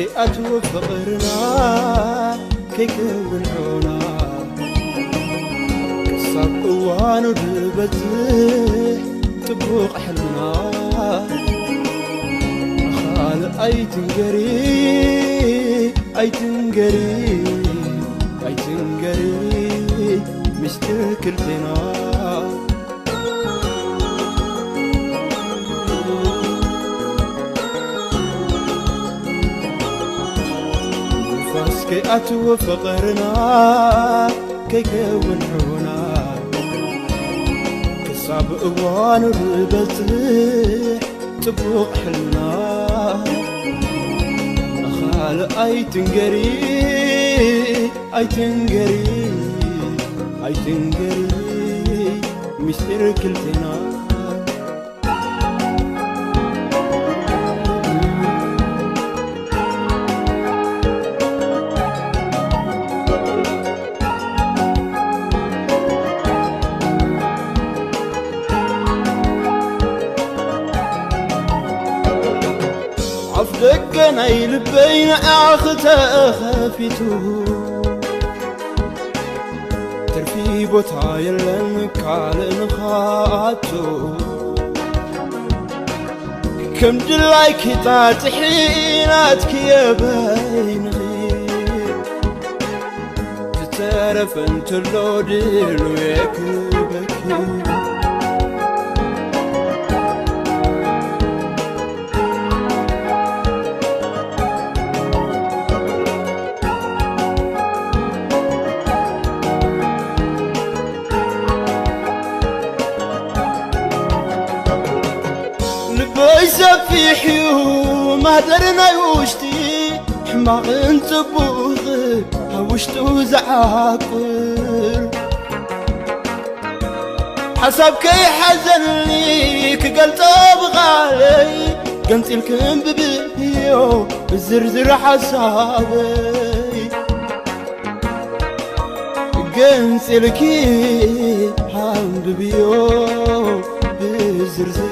كي أتوفقرنا كي كونعونا كساب قوان ودبتح تبوق حلمنا خال أي تنقري مشتكلتنا كي أتوفقرنا كي كونعونا كصعب أوان البتح تبوق حلنا أخال أي تنقري مشتر كلتنا عفدقنا يلبين أخته خافته ترفي بوتا يلنك على نخاتو كم جلايك تاتحيناتك يا بين غير تتعرف انت اللوديل ويكبك سفيحي وما درنا يوشتي حماق انت بوغ هوشت وزعاقر حسب كي حزن ليك قلت ابغالي قنت الكم ببيو بالزرزر حسابي قنت الكي حام ببيو بالزرزر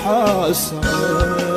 حسابي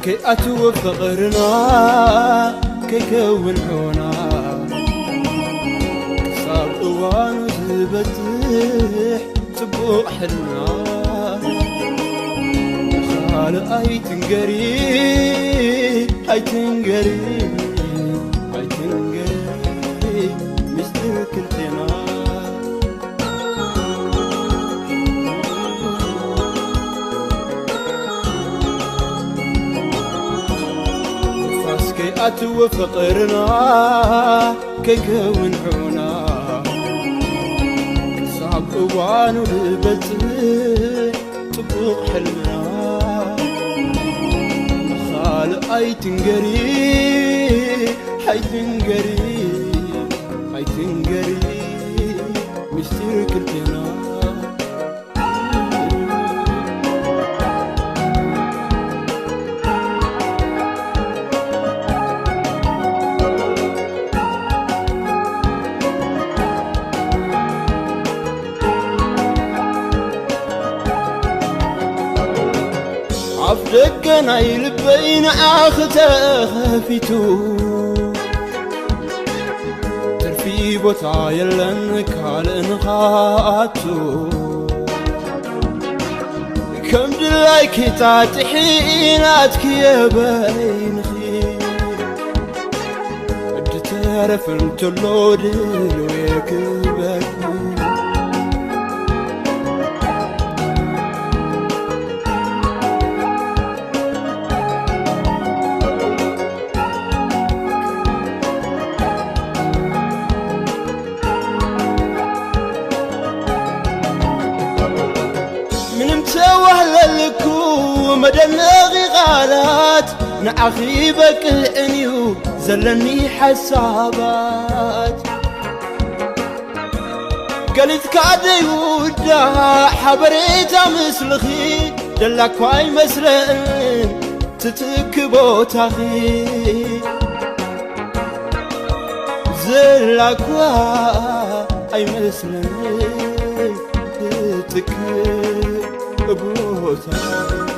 كي أتوفقرنا كي كونعونا صار أوان وزبتح تبوق حلنا خال أي تنقري مشتر كلتنا أتوفقرنا كي كونعونا كصعب أوان ولبتح تبوق حلمنا خال أي تنقري مشتر كلتنا عفدقنا يلبين أخته خافته ترفي بوتا يلنك على نخاتو كم جلايك تاتحيناتك يا بين خير قد تعرف انت اللوديل ويكبك مدنغي غالات نعخي بكعنيو زلني حسابات قلت كادي ودا حبريتا مسلخي دلك واي مسلن تتكبو تاخي زلك واي مسلن تتكبو تاخي